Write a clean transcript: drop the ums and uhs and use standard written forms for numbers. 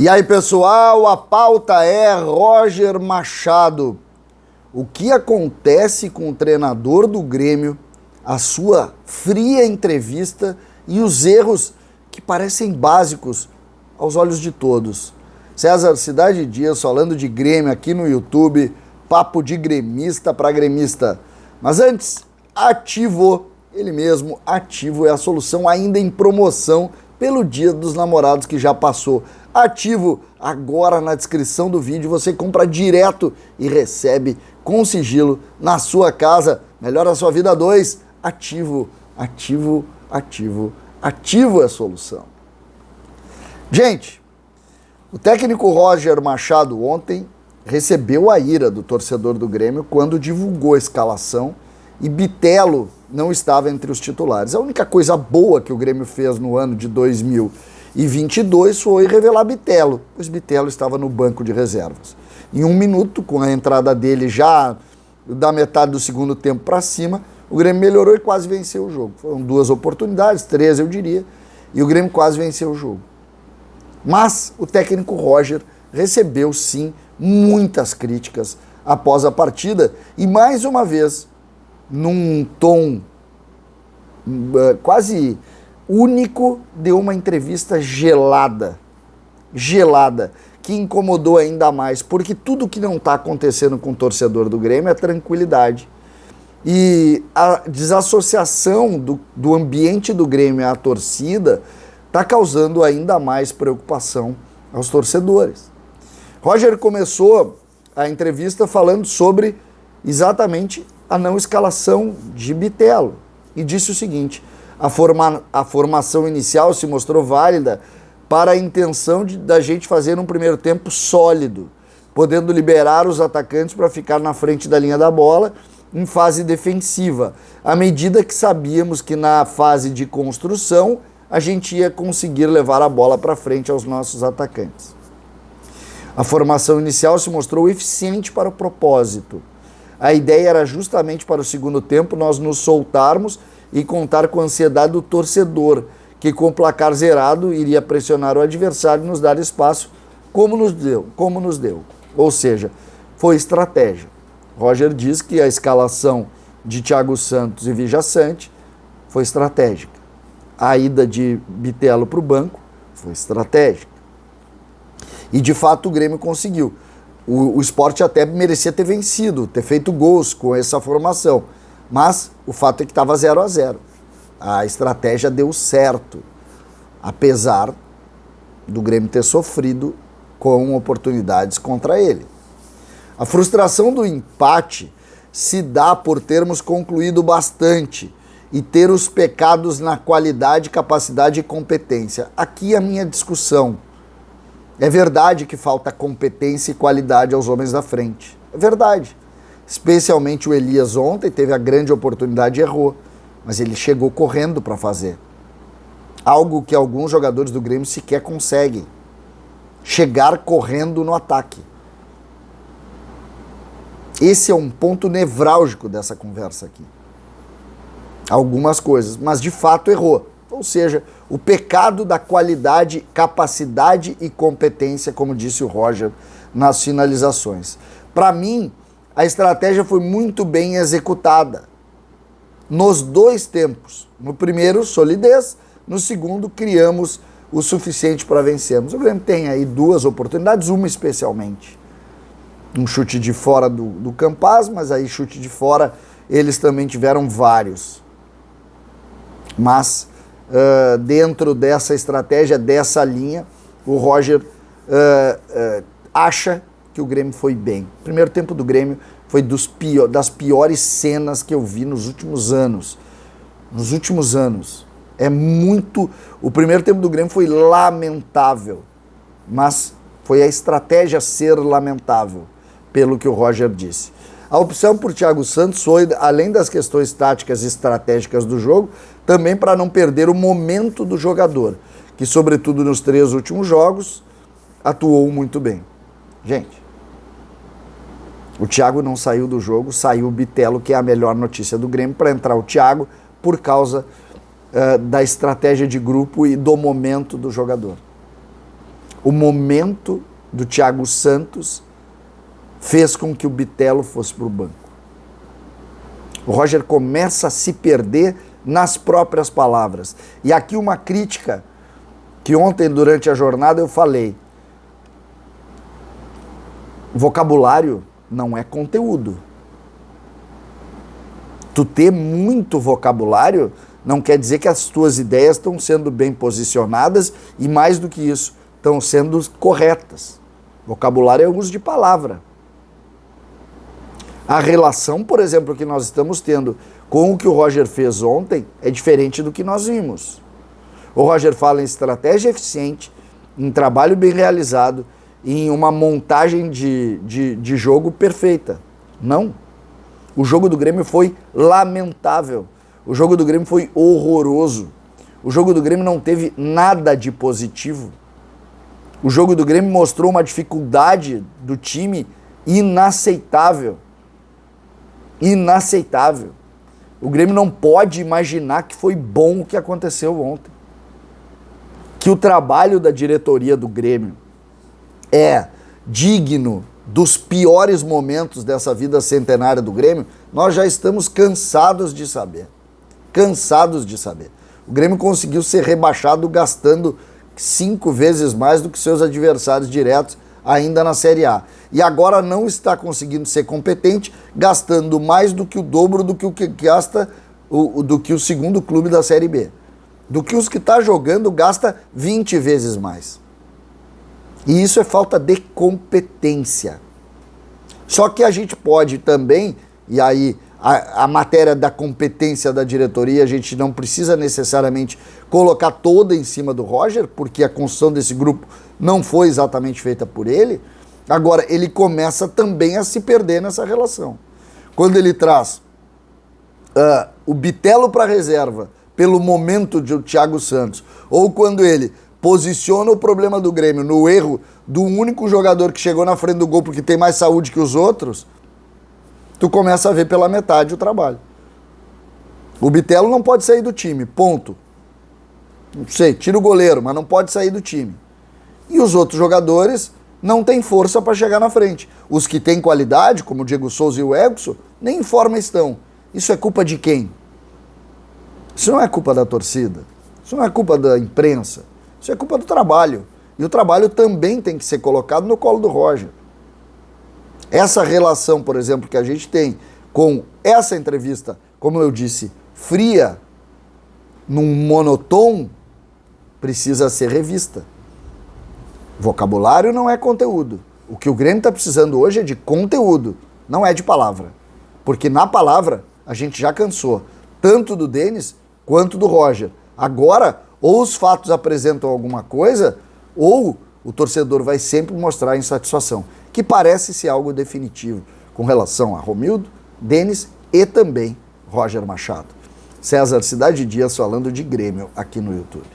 E aí, pessoal, a pauta é Roger Machado. O que acontece com o treinador do Grêmio, a sua fria entrevista e os erros que parecem básicos aos olhos de todos. César Cidade Dias falando de Grêmio aqui no YouTube, papo de gremista para gremista. Mas antes, Ativo, ele mesmo, Ativo é a solução ainda em promoção pelo Dia dos Namorados que já passou. Ativo, agora na descrição do vídeo você compra direto e recebe com sigilo na sua casa. Melhora a sua vida a dois. Ativo, ativo, ativo, ativo é a solução. Gente, o técnico Roger Machado ontem recebeu a ira do torcedor do Grêmio quando divulgou a escalação e Bitelo não estava entre os titulares. A única coisa boa que o Grêmio fez no ano de 2022 foi revelar Bitelo, pois Bitelo estava no banco de reservas. Em 1 minuto, com a entrada dele já da metade do segundo tempo para cima, o Grêmio melhorou e quase venceu o jogo. Foram 2 oportunidades, 3 eu diria, e o Grêmio quase venceu o jogo. Mas o técnico Roger recebeu sim muitas críticas após a partida e mais uma vez, num tom quase único, deu uma entrevista gelada, que incomodou ainda mais, porque tudo que não está acontecendo com o torcedor do Grêmio é tranquilidade. E a desassociação do ambiente do Grêmio à torcida está causando ainda mais preocupação aos torcedores. Roger começou a entrevista falando sobre exatamente a não escalação de Bitelo e disse o seguinte: a formação inicial se mostrou válida para a intenção da gente fazer um primeiro tempo sólido, podendo liberar os atacantes para ficar na frente da linha da bola em fase defensiva, à medida que sabíamos que na fase de construção a gente ia conseguir levar a bola para frente aos nossos atacantes. A formação inicial se mostrou eficiente para o propósito. A ideia era justamente para o segundo tempo nós nos soltarmos e contar com a ansiedade do torcedor, que com o placar zerado iria pressionar o adversário e nos dar espaço, como nos deu. Ou seja, foi estratégia. Roger diz que a escalação de Thiago Santos e Vijaçante foi estratégica. A ida de Bitelo para o banco foi estratégica. E de fato o Grêmio conseguiu. O Sport até merecia ter vencido, ter feito gols com essa formação. Mas o fato é que estava 0-0. A estratégia deu certo, apesar do Grêmio ter sofrido com oportunidades contra ele. A frustração do empate se dá por termos concluído bastante e ter os pecados na qualidade, capacidade e competência. Aqui a minha discussão. É verdade que falta competência e qualidade aos homens da frente. É verdade. Especialmente o Elias ontem teve a grande oportunidade e errou. Mas ele chegou correndo para fazer. Algo que alguns jogadores do Grêmio sequer conseguem. Chegar correndo no ataque. Esse é um ponto nevrálgico dessa conversa aqui. Algumas coisas, mas de fato errou. Ou seja, o pecado da qualidade, capacidade e competência, como disse o Roger nas finalizações. Para mim, a estratégia foi muito bem executada. Nos 2 tempos. No primeiro, solidez. No segundo, criamos o suficiente para vencermos. O Grêmio tem aí 2 oportunidades, uma especialmente. Um chute de fora do Campaz, mas aí chute de fora eles também tiveram vários. Mas dentro dessa estratégia, dessa linha, o Roger acha que o Grêmio foi bem. O primeiro tempo do Grêmio foi das piores cenas que eu vi nos últimos anos. O primeiro tempo do Grêmio foi lamentável, mas foi a estratégia ser lamentável, pelo que o Roger disse. A opção por Thiago Santos foi, além das questões táticas e estratégicas do jogo, também para não perder o momento do jogador, que sobretudo nos 3 últimos jogos, atuou muito bem. Gente, o Thiago não saiu do jogo, saiu o Bitelo, que é a melhor notícia do Grêmio, para entrar o Thiago por causa da estratégia de grupo e do momento do jogador. O momento do Thiago Santos fez com que o Bitelo fosse para o banco. O Roger começa a se perder nas próprias palavras. E aqui uma crítica que ontem, durante a jornada, eu falei. Vocabulário não é conteúdo. Tu ter muito vocabulário não quer dizer que as tuas ideias estão sendo bem posicionadas e, mais do que isso, estão sendo corretas. Vocabulário é o uso de palavra. A relação, por exemplo, que nós estamos tendo com o que o Roger fez ontem é diferente do que nós vimos. O Roger fala em estratégia eficiente, em trabalho bem realizado, em uma montagem de jogo perfeita. Não. O jogo do Grêmio foi lamentável. O jogo do Grêmio foi horroroso. O jogo do Grêmio não teve nada de positivo. O jogo do Grêmio mostrou uma dificuldade do time inaceitável. Inaceitável. O Grêmio não pode imaginar que foi bom o que aconteceu ontem. Que o trabalho da diretoria do Grêmio é digno dos piores momentos dessa vida centenária do Grêmio, nós já estamos cansados de saber. Cansados de saber. O Grêmio conseguiu ser rebaixado gastando 5 vezes mais do que seus adversários diretos ainda na Série A. E agora não está conseguindo ser competente, gastando mais do que o dobro do que o que gasta do que o segundo clube da Série B. Do que os que está jogando gasta 20 vezes mais. E isso é falta de competência. Só que a gente pode também, e aí a matéria da competência da diretoria, a gente não precisa necessariamente colocar toda em cima do Roger, porque a construção desse grupo não foi exatamente feita por ele. Agora, ele começa também a se perder nessa relação. Quando ele traz o Bitelo para a reserva, pelo momento de Thiago Santos, ou quando ele posiciona o problema do Grêmio no erro do único jogador que chegou na frente do gol porque tem mais saúde que os outros, tu começa a ver pela metade o trabalho. O Bitelo não pode sair do time, ponto. Não sei, tira o goleiro, mas não pode sair do time. E os outros jogadores não têm força para chegar na frente. Os que têm qualidade, como o Diego Souza e o Egson, nem em forma estão. Isso é culpa de quem? Isso não é culpa da torcida. Isso não é culpa da imprensa. Isso é culpa do trabalho. E o trabalho também tem que ser colocado no colo do Roger. Essa relação, por exemplo, que a gente tem com essa entrevista, como eu disse, fria, num monotom, precisa ser revista. Vocabulário não é conteúdo. O que o Grêmio está precisando hoje é de conteúdo, não é de palavra. Porque na palavra a gente já cansou, tanto do Denis quanto do Roger. Agora, ou os fatos apresentam alguma coisa, ou o torcedor vai sempre mostrar insatisfação, que parece ser algo definitivo com relação a Romildo, Denis e também Roger Machado. César Cidade Dias falando de Grêmio aqui no YouTube.